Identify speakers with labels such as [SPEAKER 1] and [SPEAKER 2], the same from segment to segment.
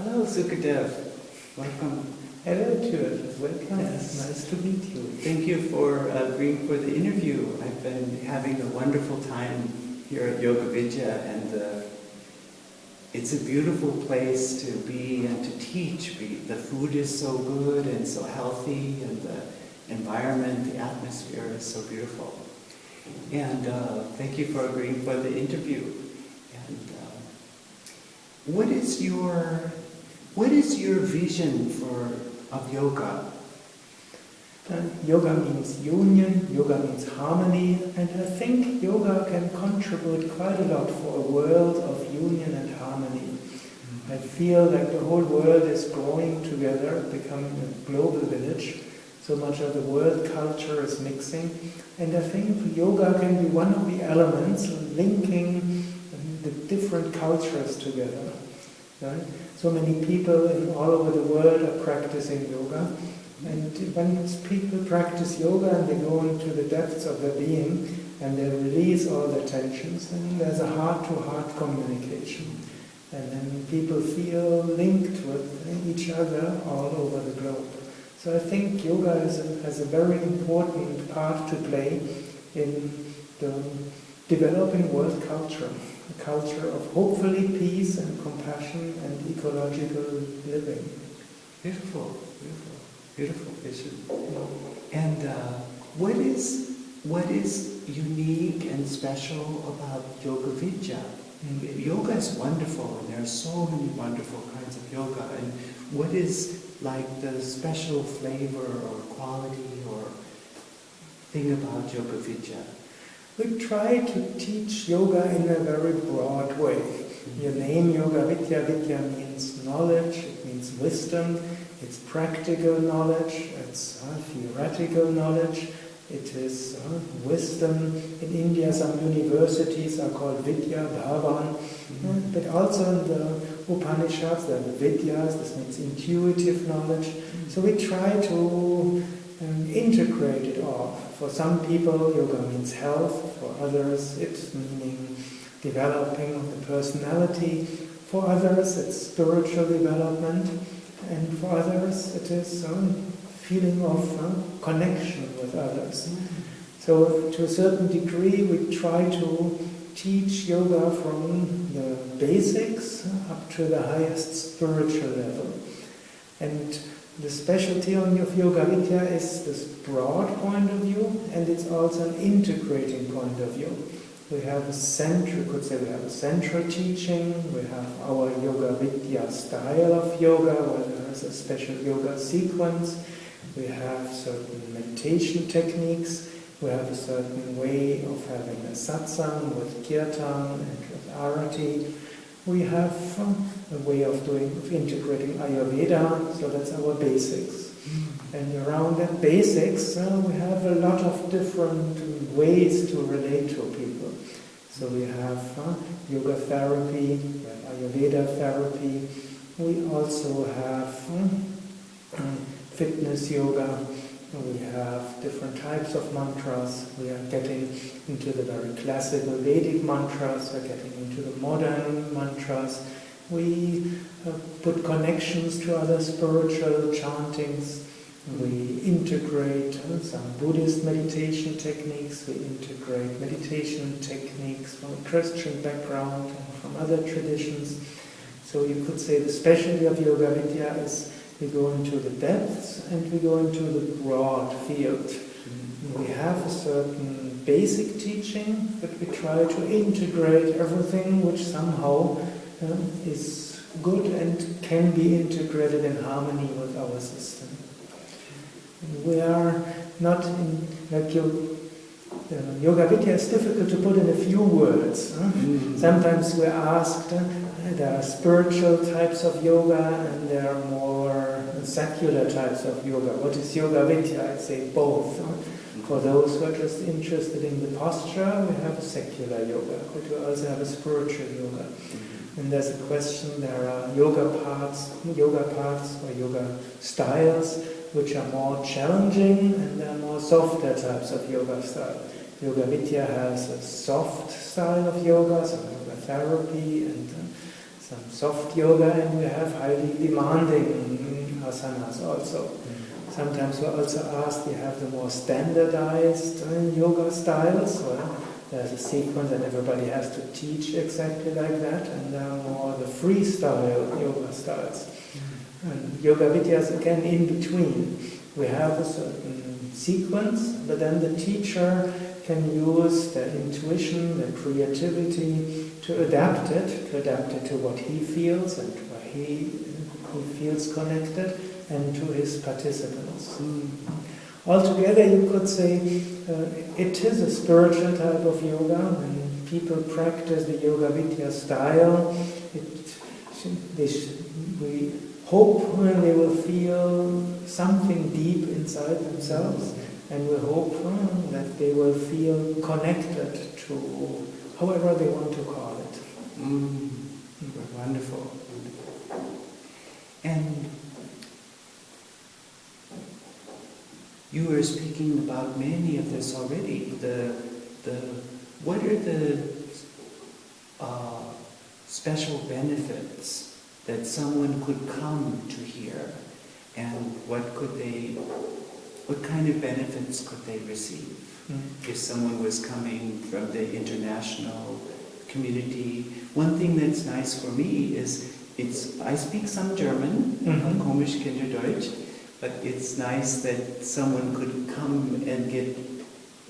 [SPEAKER 1] Hello, Sukadev. Welcome.
[SPEAKER 2] Hello, Tyr. Welcome.
[SPEAKER 1] Yes.
[SPEAKER 2] Nice to meet you.
[SPEAKER 1] Thank you for agreeing for the interview. I've been having a wonderful time here at Yoga-Vidya, and it's a beautiful place to be and to teach. The food is so good and so healthy, and the environment, the atmosphere is so beautiful. And thank you for agreeing for the interview. And what is your vision of yoga?
[SPEAKER 2] Yoga means union, yoga means harmony, and I think yoga can contribute quite a lot for a world of union and harmony. Mm-hmm. I feel like the whole world is growing together, becoming a global village. So much of the world culture is mixing, and I think yoga can be one of the elements linking the different cultures together. Right? So many people all over the world are practicing yoga, and when people practice yoga and they go into the depths of their being and they release all the tensions, then there's a heart-to-heart communication, and then people feel linked with each other all over the globe. So I think yoga has a very important part to play in the developing world culture, a culture of hopefully peace and compassion and ecological living.
[SPEAKER 1] Beautiful, beautiful, beautiful vision. And what is unique and special about Yoga-Vidya? Yoga is wonderful, and there are so many wonderful kinds of yoga. And what is like the special flavor or quality or thing about Yoga-Vidya?
[SPEAKER 2] We try to teach yoga in a very broad way. Your name, Yoga-Vidya, Vidya means knowledge, it means wisdom, it's practical knowledge, it's theoretical knowledge, it is wisdom. In India, some universities are called Vidya-Bharavan, but also in the Upanishads, there are the Vidyas, this means intuitive knowledge. So we try to integrate it all. For some people, yoga means health. For others, it's meaning developing of the personality. For others, it's spiritual development. And for others, it is feeling of connection with others. So to a certain degree, we try to teach yoga from the basics up to the highest spiritual level. And the specialty of Yoga-Vidya is this broad point of view, and it's also an integrating point of view. We have a central teaching, we have our Yoga-Vidya style of yoga, where there is a special yoga sequence, we have certain meditation techniques, we have a certain way of having a satsang with kirtan and with arati. We have a way of integrating Ayurveda, so that's our basics. And around that basics, we have a lot of different ways to relate to people. So we have yoga therapy, we have Ayurveda therapy, we also have fitness yoga, we have different types of mantras, we are getting into the very classical Vedic mantras, we're getting into the modern mantras, we put connections to other spiritual chantings, we integrate some Buddhist meditation techniques, we integrate meditation techniques from a Christian background and from other traditions. So you could say the specialty of Yoga-Vidya is we go into the depths and we go into the broad field. We have a certain basic teaching, but we try to integrate everything which somehow is good and can be integrated in harmony with our system. We are not in, like Yoga-Vidya is difficult to put in a few words. Sometimes we're asked, there are spiritual types of yoga and there are more secular types of yoga. What is Yoga-Vidya? I'd say both. For those who are just interested in the posture, we have a secular yoga, but we also have a spiritual yoga. And there's a question, there are yoga paths or yoga styles which are more challenging, and there are more softer types of yoga style. Yoga-Vidya has a soft style of yoga, so yoga therapy and some soft yoga, and we have highly demanding asanas also. Sometimes we're also asked, we have the more standardized yoga styles. Well, there's a sequence and everybody has to teach exactly like that, and there are more the freestyle yoga styles. And Yoga-Vidya is again in between. We have a certain sequence, but then the teacher can use their intuition, their creativity to adapt it to what he feels and where he feels connected, and to his participants. Altogether, you could say it is a spiritual type of yoga. When people practice the Yoga-Vidya style, we hope they will feel something deep inside themselves, and we hope that they will feel connected to however they want to call it.
[SPEAKER 1] Wonderful. And you were speaking about many of this already. What are the special benefits that someone could come to here, and what kind of benefits could they receive if someone was coming from the international community? One thing that's nice for me is I speak some German, komisch Kinderdeutsch, but it's nice that someone could come and get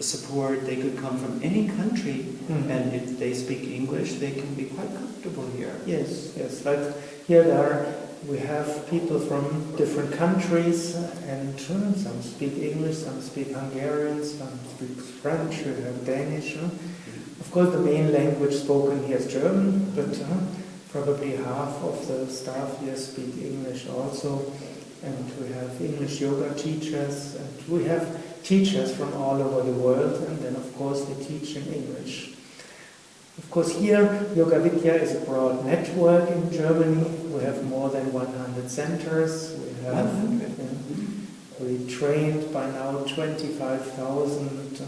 [SPEAKER 1] support. They could come from any country, and if they speak English, they can be quite comfortable here.
[SPEAKER 2] Yes. Like here we have people from different countries, and some speak English, some speak Hungarian, some speak French, we have Danish. Of course, the main language spoken here is German, but probably half of the staff here speak English also. And we have English yoga teachers, and we have teachers from all over the world, and then of course they teach in English. Of course here, Yoga-Vidya is a broad network in Germany. We have more than 100 centers. We trained by now 25,000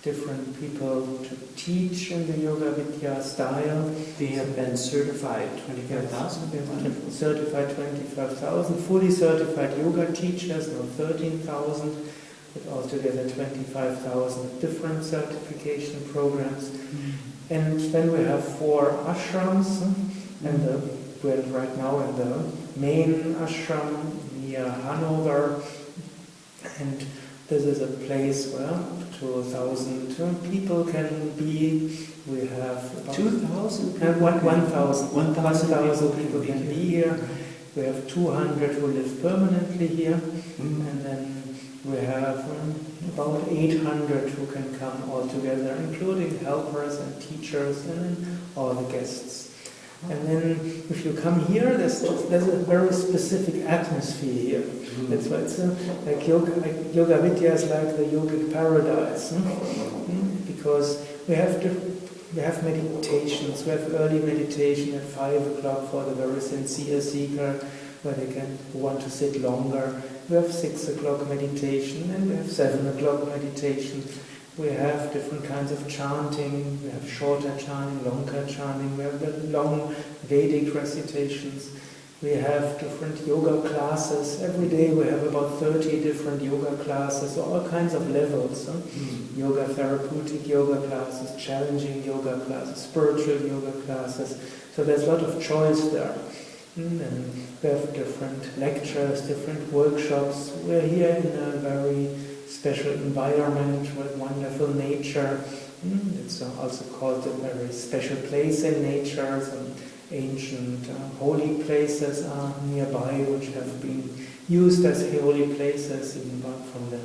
[SPEAKER 2] different people to teach in the Yoga-Vidya style.
[SPEAKER 1] They have been certified 25,000?
[SPEAKER 2] Certified 25,000, fully certified yoga teachers, now 13,000, with altogether 25,000 different certification programs. And then we have 4 ashrams, and we're right now in the main ashram near Hanover, and this is a place where 2,000 people can be. We have
[SPEAKER 1] 2,000?
[SPEAKER 2] 1,000 people can be here. We have 200 who live permanently here, and then we have about 800 who can come all together, including helpers and teachers and all the guests. And then if you come here, there's a very specific atmosphere here. That's why it's like Yoga-Vidya is like the yogic paradise, because we have meditations. We have early meditation at 5 o'clock for the very sincere seeker, where who want to sit longer. We have 6 o'clock meditation, and we have 7 o'clock meditation. We have different kinds of chanting. We have shorter chanting, longer chanting. We have the long Vedic recitations. We have different yoga classes. Every day we have about 30 different yoga classes, all kinds of levels. Yoga therapeutic yoga classes, challenging yoga classes, spiritual yoga classes. So there's a lot of choice there. And we have different lectures, different workshops. We're here in a very special environment with wonderful nature. It's also called a very special place in nature. Some ancient holy places are nearby, which have been used as holy places even from the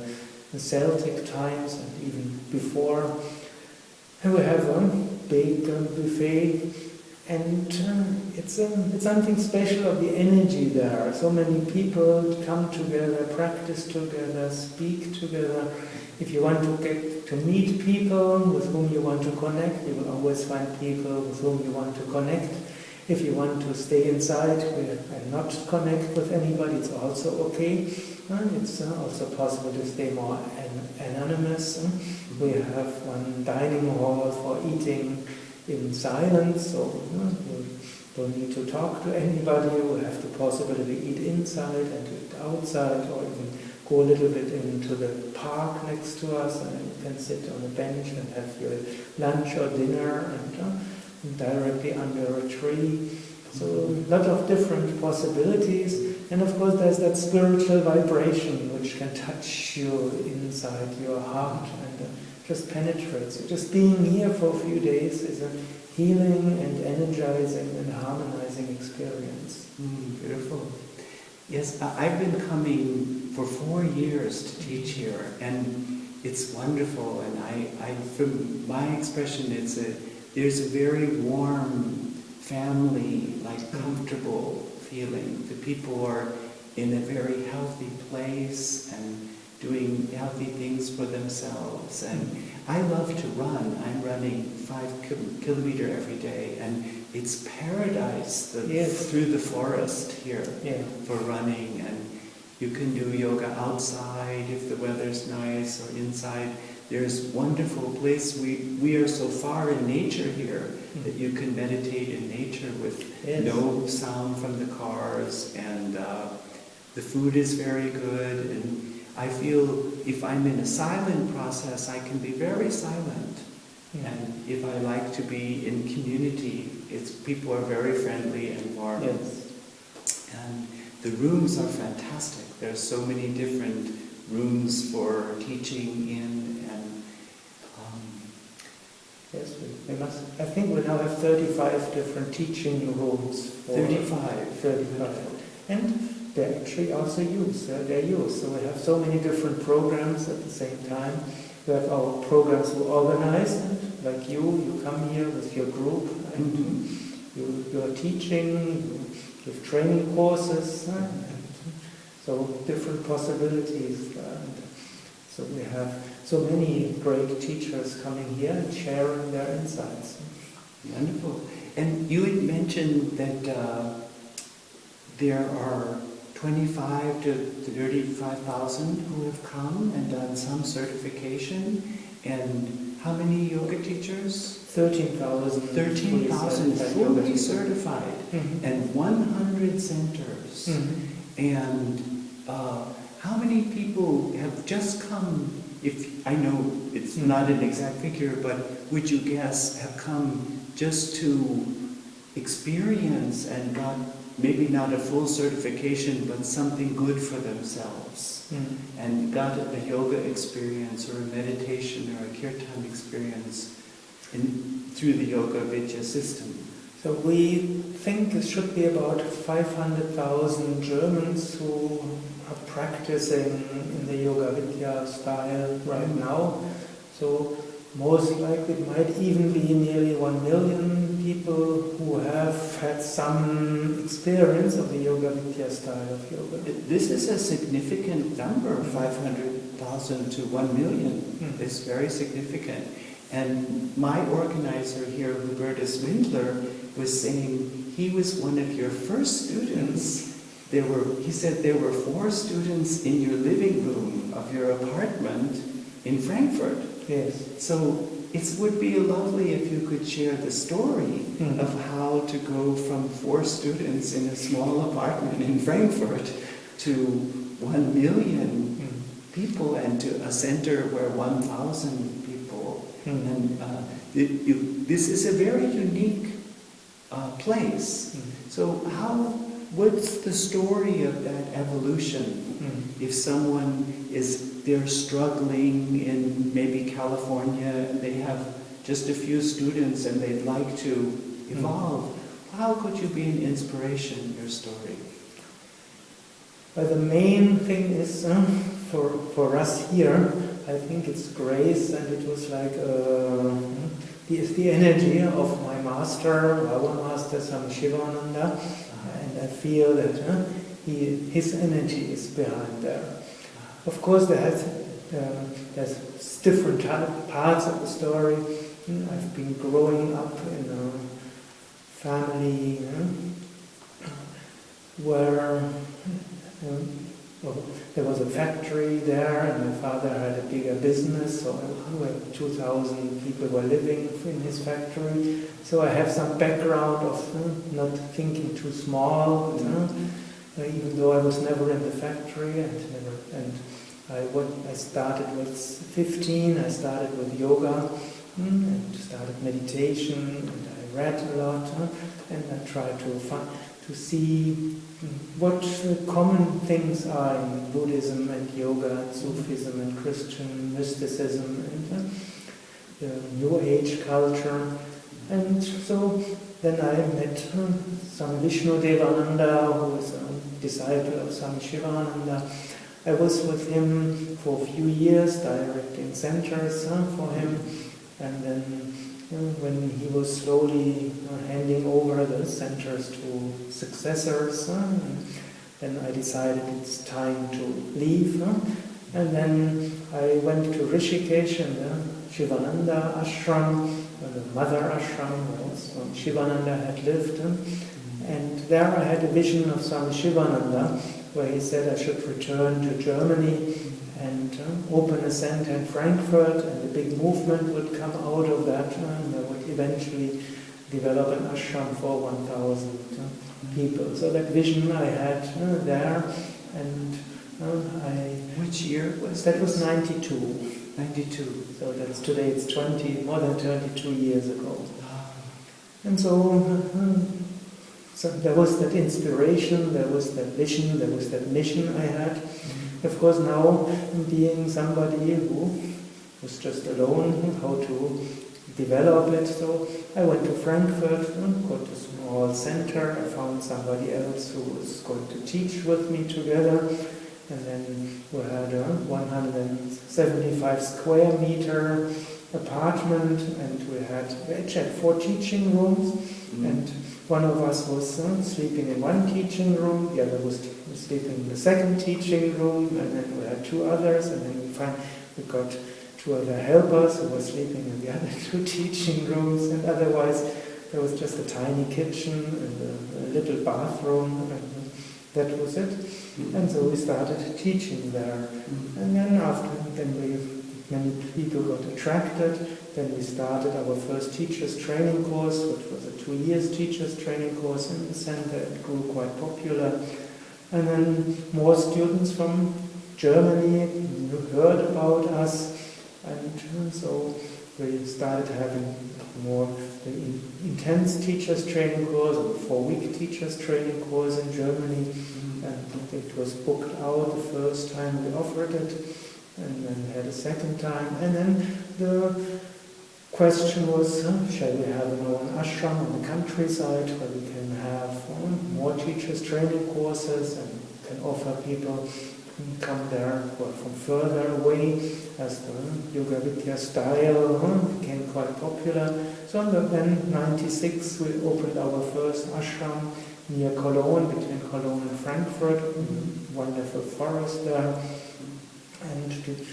[SPEAKER 2] Celtic times and even before. And we have a big buffet, and it's something special of the energy there. So many people come together, practice together, speak together. If you want to get to meet people with whom you want to connect, you will always find people with whom you want to connect. If you want to stay inside and not connect with anybody, it's also okay. It's also possible to stay more anonymous. We have one dining hall for eating in silence, so don't need to talk to anybody. You have the possibility to eat inside and to eat outside, or even go a little bit into the park next to us, and you can sit on a bench and have your lunch or dinner, and directly under a tree. So a lot of different possibilities, and of course there's that spiritual vibration which can touch you inside your heart and just penetrates you. Just being here for a few days is a healing and energizing and harmonizing experience.
[SPEAKER 1] Beautiful. Yes, I've been coming for 4 years to teach here, and it's wonderful. And I from my expression, there's a very warm, family, like comfortable feeling. The people are in a very healthy place and doing healthy things for themselves. And I love to run. I'm running 5 kilometers every day, and it's paradise through the forest here for running. And you can do yoga outside if the weather's nice, or inside. There's wonderful place. We are so far in nature here that you can meditate in nature with no sound from the cars, and the food is very good. And I feel if I'm in a silent process, I can be very silent. And if I like to be in community, people are very friendly and warm. And the rooms are fantastic. There's so many different rooms for teaching in.
[SPEAKER 2] Yes, we must. I think we now have 35 different teaching rooms. 35. And they're actually also used. They're used. So we have so many different programs at the same time. We have our programs who organize, like you come here with your group, and you're teaching, you give training courses, and so different possibilities. And so we have so many great teachers coming here and sharing their insights.
[SPEAKER 1] Wonderful. And you had mentioned that there are 25 to 35,000 who have come and done some certification. And how many yoga teachers?
[SPEAKER 2] 13,000.
[SPEAKER 1] 13,000 fully certified. And 100 centers. And how many people have just come, if I know it's not an exact figure, but would you guess have come just to experience and got maybe not a full certification, but something good for themselves, and got a yoga experience or a meditation or a kirtan experience through the Yoga-Vidya system?
[SPEAKER 2] So we think it should be about 500,000 Germans who are practicing in the Yoga-Vidya style right now. So most likely it might even be nearly 1 million people who have had some experience of the Yoga-Vidya style of yoga.
[SPEAKER 1] This is a significant number, 500,000 to 1 million. It's very significant. And my organizer here, Hubertus Windler, was saying he was one of your first students. He said there were 4 students in your living room of your apartment in Frankfurt.
[SPEAKER 2] Yes.
[SPEAKER 1] So it would be lovely if you could share the story of how to go from 4 students in a small apartment in Frankfurt to 1 million people, and to a center where 1,000 people. And this is a very unique place. So what's the story of that evolution? If someone they're struggling in maybe California and they have just a few students and they'd like to evolve, how could you be an inspiration, your story?
[SPEAKER 2] The main thing is, for us here, I think it's grace, and it was like the energy of my master, our master, Swami Shivananda, and I feel that his energy is behind there. Of course, there's different parts of the story. I've been growing up in a family where there was a factory there, and my father had a bigger business, so 2,000 people were living in his factory. So I have some background of not thinking too small, even though I was never in the factory, and I started with 15, I started with yoga, and started meditation, and I read a lot, and I tried to see what the common things are in Buddhism and yoga, and Sufism and Christian mysticism and the New Age culture. And so then I met Swami Vishnu Devananda, who was a disciple of Swami Shivananda. I was with him for a few years, directing centers for him, and then when he was slowly handing over the centers to successors, then I decided it's time to leave. And then I went to Rishikesh in the Shivananda Ashram, the mother ashram where Shivananda had lived. And there I had a vision of Swami Shivananda, where he said I should return to Germany and open a center in Frankfurt, and a big movement would come out of that, and I would eventually develop an ashram for 1,000 people. So that vision I had there, and
[SPEAKER 1] Which year was
[SPEAKER 2] that? Was 92.
[SPEAKER 1] 92.
[SPEAKER 2] So that's today, it's more than 22 years ago. And so there was that inspiration, there was that vision, there was that mission I had. Of course, now being somebody who was just alone, how to develop it. So I went to Frankfurt, got a small center. I found somebody else who was going to teach with me together. And then we had a 175 square meter apartment, and we actually had 4 teaching rooms. And one of us was sleeping in one teaching room, the other was sleeping in the second teaching room, and then we had 2 others, and then we got 2 other helpers who were sleeping in the other 2 teaching rooms, and otherwise there was just a tiny kitchen and a little bathroom, and that was it. And so we started teaching there. And then many people got attracted. Then we started our first teacher's training course, which was a 2 years teacher's training course in the center. It grew quite popular. And then more students from Germany heard about us. And so we started having more intense teacher's training course, a 4-week teacher's training course in Germany. And it was booked out the first time we offered it, and then we had a second time. And then the question was, shall we have an own ashram on the countryside where we can have more teachers' training courses and can offer people who come there who are from further away, as the Yoga-Vidya style became quite popular. So then in 96 we opened our first ashram near Cologne, between Cologne and Frankfurt, wonderful forest there. And it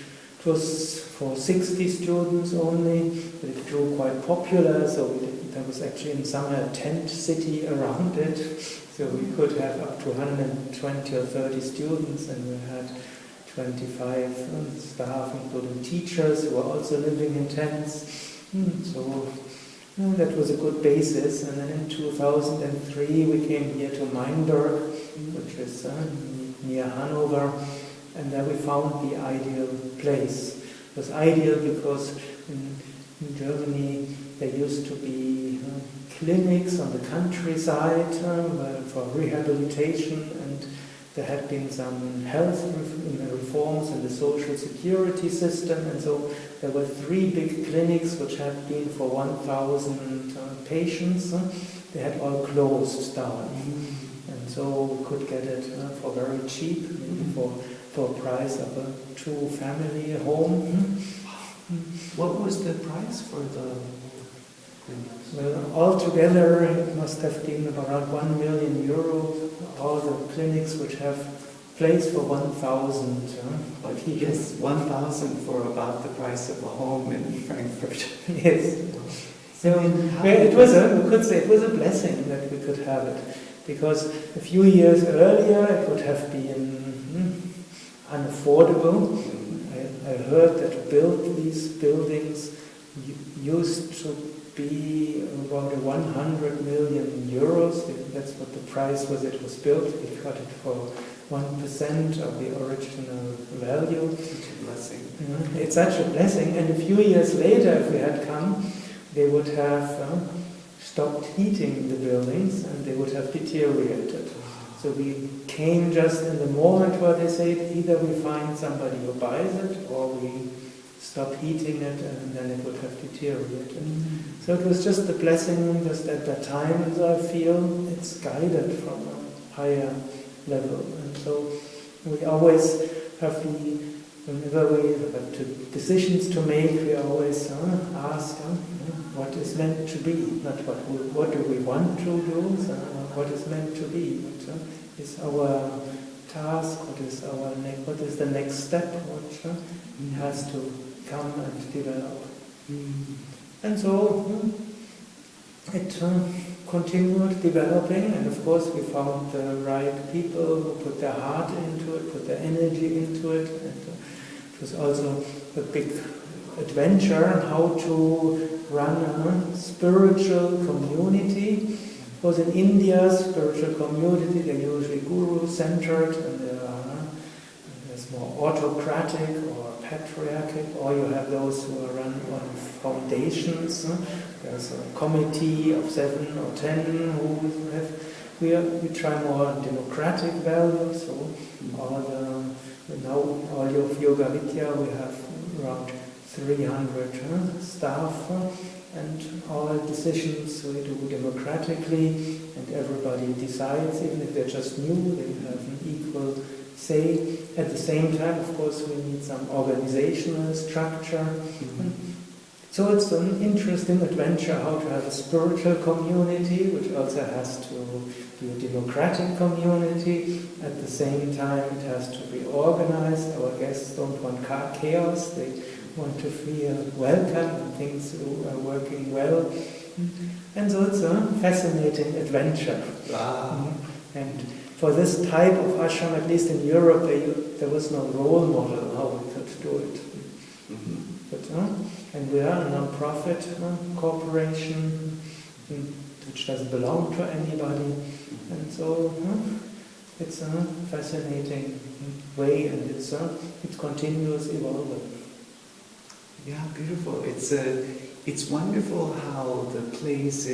[SPEAKER 2] was for 60 students only, but it grew quite popular, so there was actually in summer a tent city around it, so we could have up to 120 or 30 students, and we had 25 staff, including teachers who were also living in tents. So that was a good basis. And then in 2003 we came here to Meinberg, which is near Hanover, and there we found the ideal place. It was ideal because in Germany there used to be clinics on the countryside for rehabilitation, and there had been some health reforms in the social security system, and so there were 3 big clinics which had been for 1,000 patients. They had all closed down, and so we could get it for very cheap, maybe for a price of a 2-family home.
[SPEAKER 1] What was the price for the clinics?
[SPEAKER 2] Well, altogether it must have been around 1 million euro. All the clinics which have place for 1,000 people.
[SPEAKER 1] Yes, 1,000 for about the price of a home in Frankfurt.
[SPEAKER 2] Yes. So we could say it was a blessing that we could have it, because a few years earlier it would have been unaffordable. I heard that to build these buildings used to be about 100 million euros. That's what the price was it was built. We got it for 1% of the original value.
[SPEAKER 1] Such a blessing.
[SPEAKER 2] It's such a blessing. And a few years later, if we had come, they would have stopped heating the buildings and they would have deteriorated. So we came just in the moment where they said either we find somebody who buys it or we stop heating it and then it would have deteriorated. So it was just a blessing just at that time, as I feel it's guided from a higher level. And so we always have whenever we have decisions to make, we always ask what is meant to be, not what do we want to do, what is meant to be, what is our task, what is the next step, what has to come and develop. And so it continued developing, and of course we found the right people who put their heart into it, put their energy into it, and it was also a big adventure on how to run a spiritual community. Because in India, spiritual community, they're usually guru-centered, and there's more autocratic or patriarchal, or you have those who are run on foundations. There's a committee of 7 or 10 who have. We try more democratic values. So now all of Yoga-Vidya, we have around 300 staff, and all decisions we do democratically, and everybody decides, even if they're just new, they have an equal say. At the same time, of course, we need some organizational structure. So it's an interesting adventure how to have a spiritual community, which also has to be a democratic community. At the same time, it has to be organized. Our guests don't want chaos. They want to feel welcome and things are working well. And so it's a fascinating adventure.
[SPEAKER 1] Wow.
[SPEAKER 2] And for this type of ashram, at least in Europe, there was no role model how we could do it. And we are a non-profit corporation which doesn't belong to anybody. And so it's a fascinating way, and it continues evolving.
[SPEAKER 1] Yeah, beautiful. It's wonderful how the place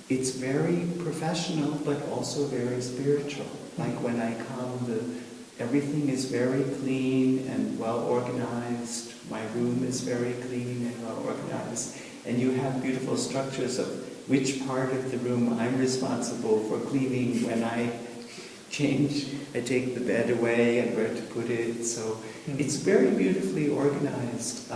[SPEAKER 1] it's very professional but also very spiritual. Like when I come, everything is very clean and well organized. My room is very clean and well organized. And you have beautiful structures of which part of the room I'm responsible for cleaning when I take the bed away and where to put it. So it's very beautifully organized,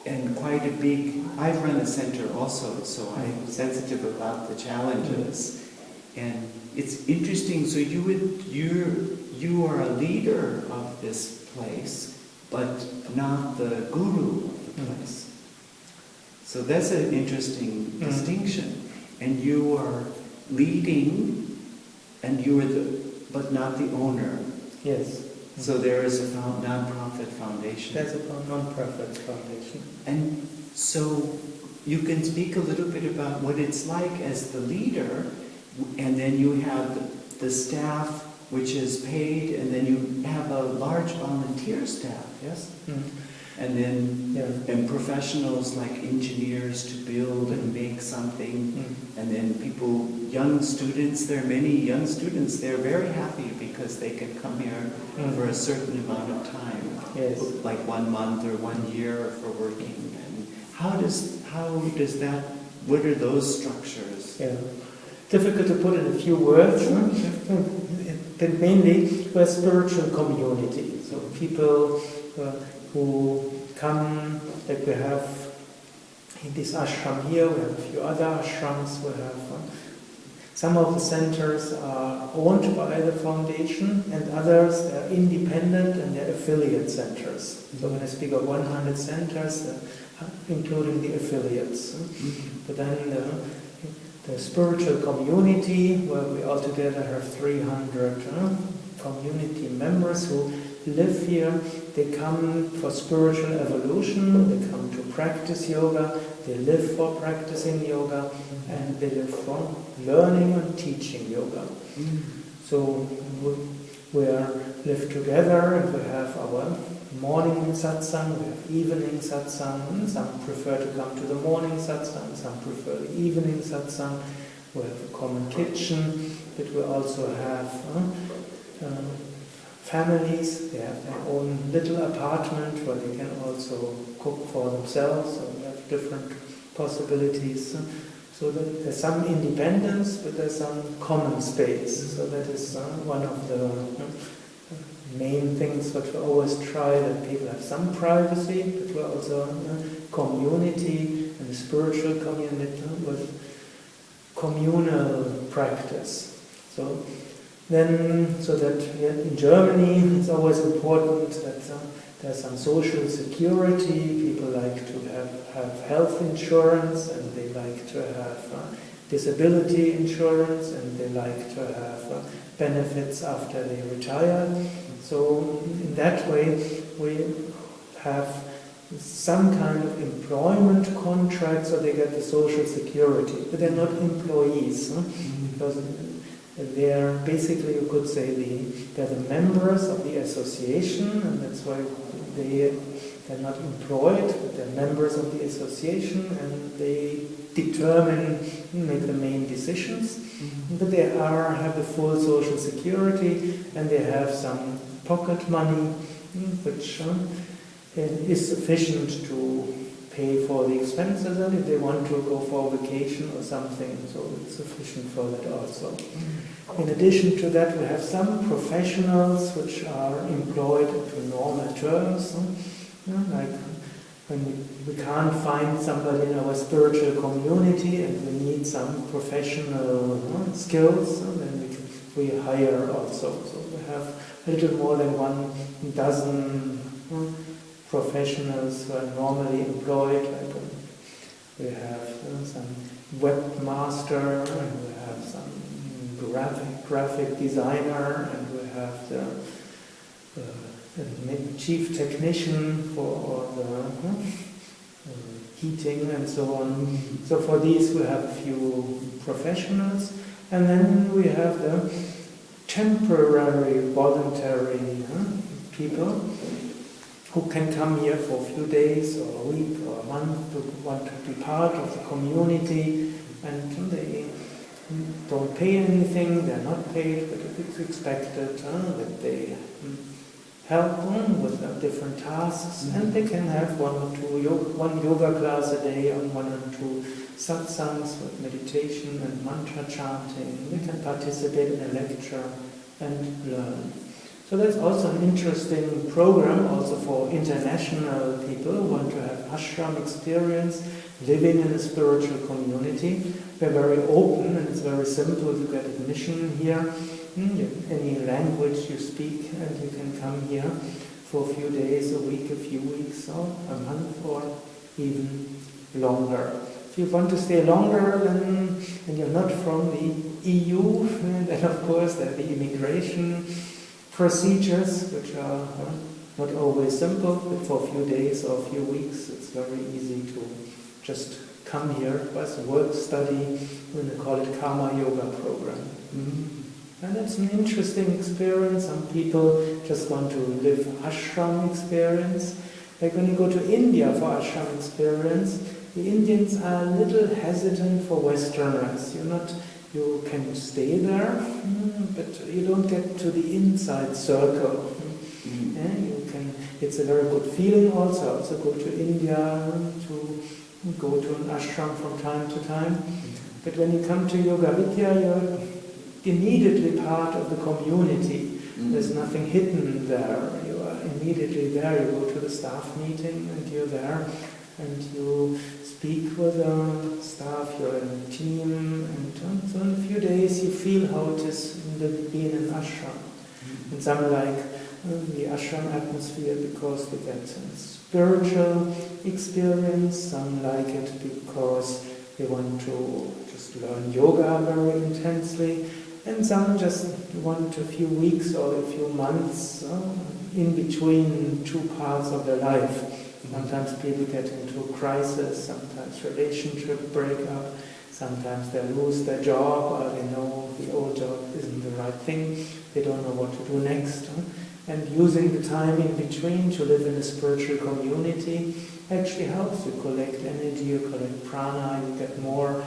[SPEAKER 1] and quite a big. I've run a center also, so I'm sensitive about the challenges, and it's interesting. So you are a leader of this place, but not the guru of the place. So that's an interesting distinction. And you are leading. And you are but not the owner.
[SPEAKER 2] Yes.
[SPEAKER 1] So there is a non-profit foundation.
[SPEAKER 2] There's a non-profit foundation.
[SPEAKER 1] And so you can speak a little bit about what it's like as the leader, and then you have the staff which is paid, and then you have a large volunteer staff, yes? And then and professionals like engineers to build and make something, and then people, young students. There are many young students. They're very happy because they can come here for a certain amount of time, like 1 month or 1 year for working. And how does that? What are those structures?
[SPEAKER 2] Yeah, difficult to put in a few words. But mainly we're a spiritual community. So people who come, like we have in this ashram here, we have a few other ashrams, we have some of the centers are owned by the foundation, and others are independent and they're affiliate centers. So when I speak of 100 centers, including the affiliates. But then the spiritual community, where we altogether have 300 community members who live here. They come for spiritual evolution, they come to practice yoga, they live for practicing yoga, and they live for learning and teaching yoga. So we live together, and we have our morning satsang, we have evening satsang. Some prefer to come to the morning satsang, some prefer the evening satsang. We have a common kitchen, but we also have families. They have their own little apartment where they can also cook for themselves, so we have different possibilities. So that there's some independence, but there's some common space. So that is one of the main things that we always try, that people have some privacy, but we also community and a spiritual community with communal practice. So that in Germany it's always important that there's some social security. People like to have health insurance, and they like to have disability insurance, and they like to have benefits after they retire. So in that way we have some kind of employment contract, so they get the social security, but they're not employees, because they're basically, you could say, they're the members of the association, and that's why they're not employed, but they're members of the association, and they make the main decisions. But they have the full social security, and they have some pocket money, which is sufficient to pay for the expenses, and if they want to go for a vacation or something, so it's sufficient for that also. In addition to that, we have some professionals which are employed to normal terms, like when we can't find somebody in our spiritual community and we need some professional skills, then we hire also. So we have a little more than 12 professionals who are normally employed. Like we have some webmaster, and we have some graphic designer, and we have the chief technician for all the heating and so on. So for these we have a few professionals, and then we have the temporary, voluntary people who can come here for a few days or a week or a month to want to be part of the community, and they don't pay anything, they're not paid, but it's expected that they help with different tasks, and they can have one yoga class a day, and 1 or 2 satsangs with meditation and mantra chanting. They can participate in a lecture and learn. So that's also an interesting program also for international people who want to have ashram experience, living in a spiritual community. We're very open, and it's very simple to get admission here. Any language you speak, and you can come here for a few days, a week, a few weeks, or a month, or even longer. If you want to stay longer, and you're not from the EU, then of course there are the immigration procedures, which are not always simple, but for a few days or a few weeks it's very easy to just come here as a work study. We call it Karma Yoga program. And it's an interesting experience. Some people just want to live ashram experience. Like when you go to India for ashram experience, the Indians are a little hesitant for Westerners. You can stay there, but you don't get to the inside circle. It's a very good feeling also. Also go to India to go to an ashram from time to time. But when you come to Yoga-Vidya, you're immediately part of the community. There's nothing hidden there. You are immediately there. You go to the staff meeting and you're there, and you speak with the staff, you're in a team, and so in a few days you feel how it is being in ashram. And some like the ashram atmosphere because they get a spiritual experience, some like it because they want to just learn yoga very intensely, and some just want a few weeks or a few months in between two parts of their life. Sometimes people get into a crisis, sometimes relationship break up, sometimes they lose their job, or they know the old job isn't the right thing, they don't know what to do next. And using the time in between to live in a spiritual community actually helps you collect energy, you collect prana, you get more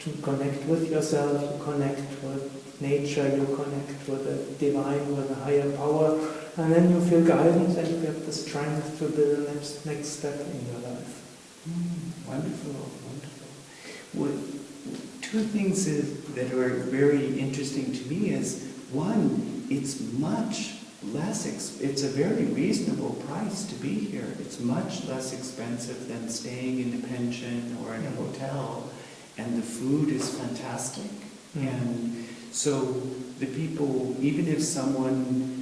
[SPEAKER 2] to connect with yourself, you connect with nature, you connect with the divine, with a higher power, and then you feel guidance and you get the strength to build the next step in your life.
[SPEAKER 1] Wonderful, wonderful. Well, two things that are very interesting to me is, one, it's much less, it's a very reasonable price to be here. It's much less expensive than staying in a pension or in a hotel, and the food is fantastic. And so the people, even if someone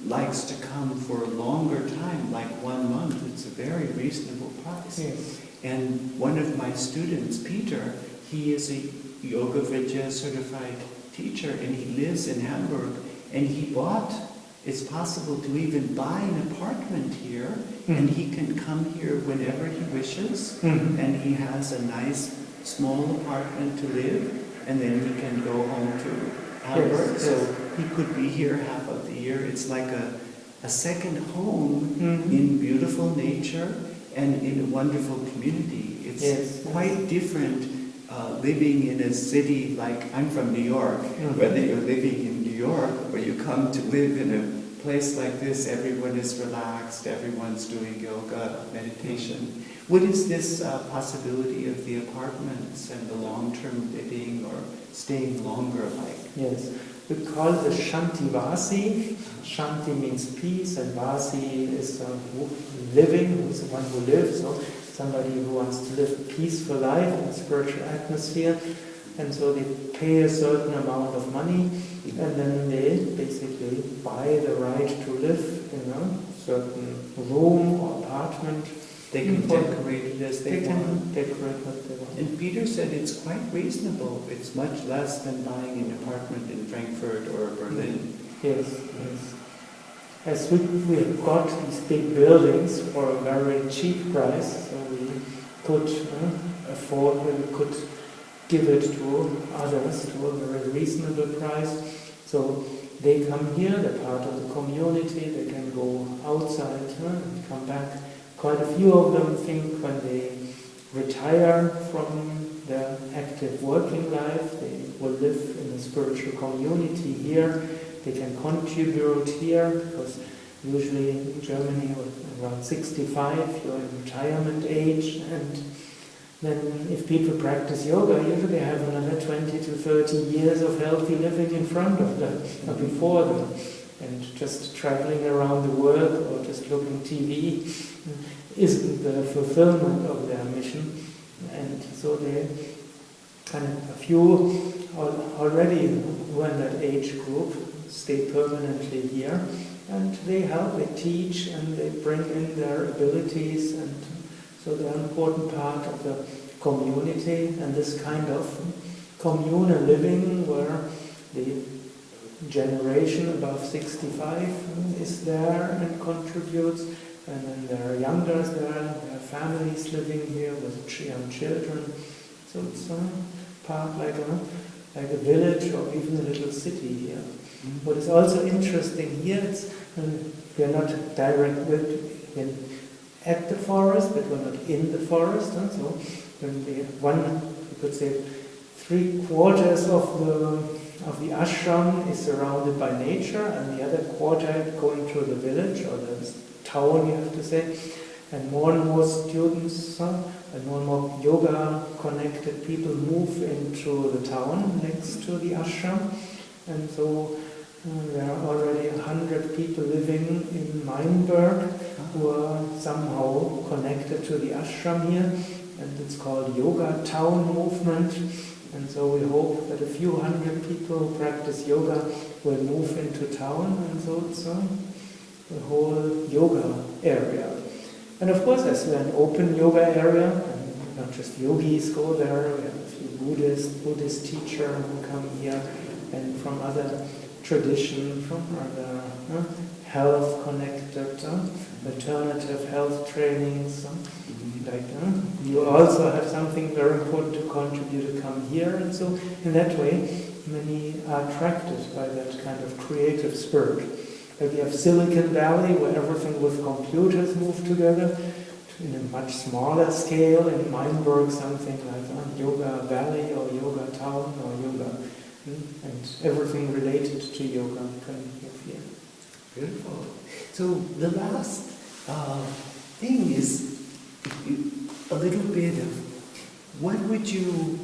[SPEAKER 1] likes to come for a longer time, like 1 month, it's a very reasonable price.
[SPEAKER 2] Yes.
[SPEAKER 1] And one of my students, Peter, he is a Yoga-Vidya certified teacher, and he lives in Hamburg, and it's possible to even buy an apartment here, and he can come here whenever he wishes, and he has a nice small apartment to live, and then he can go home to Hamburg.
[SPEAKER 2] Yes,
[SPEAKER 1] so
[SPEAKER 2] yes.
[SPEAKER 1] he could be here half of the year. It's like a second home in beautiful nature and in a wonderful community. It's quite different living in a city like, I'm from New York, whether you're living in New York or you come to live in a place like this, everyone is relaxed, everyone's doing yoga, meditation. What is this possibility of the apartments and the long-term living or staying longer like?
[SPEAKER 2] Yes, we call it Shanti Vasi. Shanti means peace, and Vasi is living, who's the one who lives, so somebody who wants to live a peaceful life in a spiritual atmosphere. And so they pay a certain amount of money, and then they basically buy the right to live in a certain room or apartment.
[SPEAKER 1] They can decorate it as they want.
[SPEAKER 2] Can decorate what they want.
[SPEAKER 1] And Peter said it's quite reasonable. It's much less than buying an apartment in Frankfurt or Berlin.
[SPEAKER 2] Yes, yes. As we have got these big buildings for a very cheap price, so we could afford, we could give it to others to a very reasonable price. So they come here, they're part of the community, they can go outside and come back. Quite a few of them think when they retire from their active working life, they will live in a spiritual community here. They can contribute here, because usually in Germany, around 65, you're in retirement age, and then if people practice yoga, usually they have another 20 to 30 years of healthy living in front of them, or before them. And just traveling around the world or just looking TV isn't the fulfillment of their mission. And so they a few already who are in that age group stay permanently here, and they help, they teach, and they bring in their abilities, and so they're an important part of the community. And this kind of communal living where the generation above 65 is there and contributes, and then there are youngers there, there are families living here with young children. So it's part like a village or even a little city here. What is also interesting here is we are not directly at the forest, but we're not in the forest. And so when you could say 3/4 of the ashram is surrounded by nature, and the other quarter going through the village or the town, you have to say. And more students and more yoga-connected people move into the town next to the ashram. And so there are already 100 people living in Meinberg who are somehow connected to the ashram here. And it's called Yoga Town Movement. And so we hope that a few hundred people who practice yoga will move into town. And so it's the whole yoga area. And of course, there's an open yoga area, and not just yogis go there, we have a few Buddhist teachers who come here, and from other tradition, from other health-connected, alternative health trainings. Like you also have something very important to contribute to come here, and so in that way, many are attracted by that kind of creative spirit. Like we have Silicon Valley, where everything with computers moved together, in a much smaller scale, in Meinberg, something like Yoga Valley or Yoga Town or Yoga, and everything related to yoga can move here.
[SPEAKER 1] Beautiful. So the last thing is a little bit of what would you,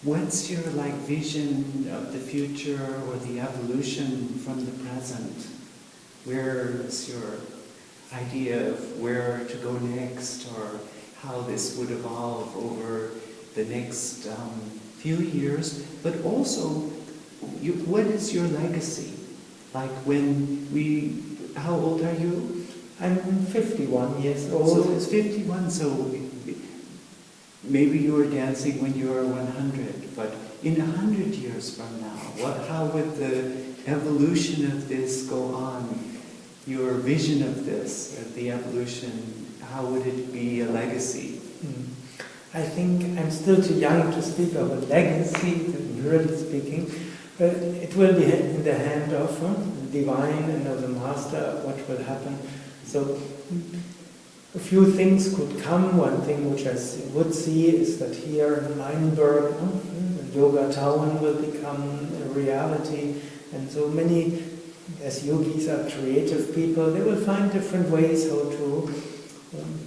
[SPEAKER 1] what's your vision of the future or the evolution from the present? Where's your idea of where to go next, or how this would evolve over the next few years? But also, what is your legacy? Like how old are you?
[SPEAKER 2] I'm 51 years old.
[SPEAKER 1] So it's 51, so maybe you were dancing when you were 100, but in 100 years from now, how would the evolution of this go on? Your vision of this, of the evolution, how would it be a legacy?
[SPEAKER 2] I think I'm still too young to speak of a legacy, really speaking, but it will be in the hand of the divine and of the master what will happen. So a few things could come. One thing which I would see is that here in Meinberg, the Yoga Town will become a reality, and so many, as yogis are creative people, they will find different ways how to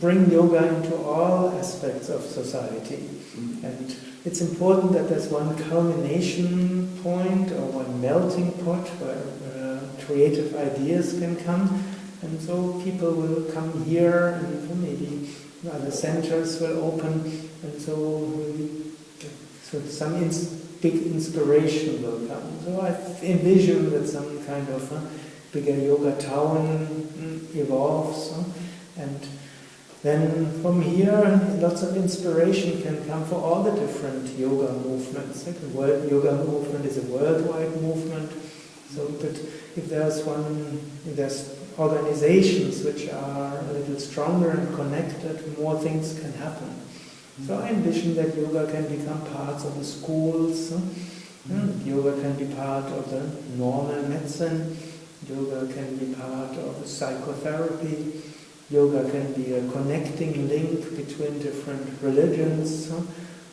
[SPEAKER 2] bring yoga into all aspects of society. And it's important that there's one culmination point or one melting pot where creative ideas can come. And so people will come here, and maybe other centers will open, and so some big inspiration will come. So I envision that some kind of bigger yoga town evolves, and then from here lots of inspiration can come for all the different yoga movements. Like the world yoga movement is a worldwide movement. So, but if there's organizations which are a little stronger and connected, more things can happen. So I envision that yoga can become parts of the schools. Yoga can be part of the normal medicine. Yoga can be part of psychotherapy. Yoga can be a connecting link between different religions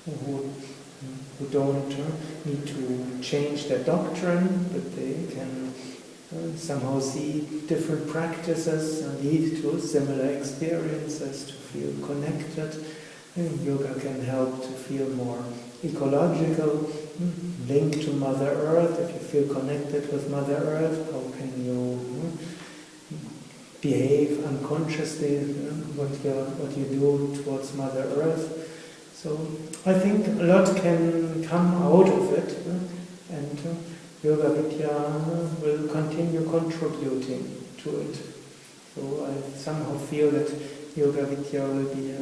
[SPEAKER 2] who don't need to change their doctrine, but they can somehow see different practices and lead to similar experiences, to feel connected. And yoga can help to feel more ecological, linked to Mother Earth. If you feel connected with Mother Earth, how can you behave unconsciously, what you do towards Mother Earth? So I think a lot can come out of it, and Yoga-Vidya will continue contributing to it. So I somehow feel that Yoga-Vidya will be,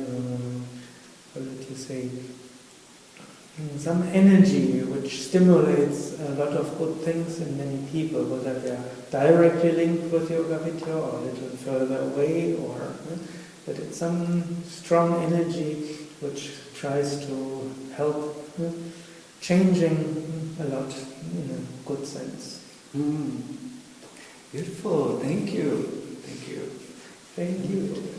[SPEAKER 2] some energy which stimulates a lot of good things in many people, whether they are directly linked with Yoga-Vidya or a little further away, but it's some strong energy which tries to help changing a lot in a good sense.
[SPEAKER 1] Beautiful. Thank you. Thank you.
[SPEAKER 2] Thank you.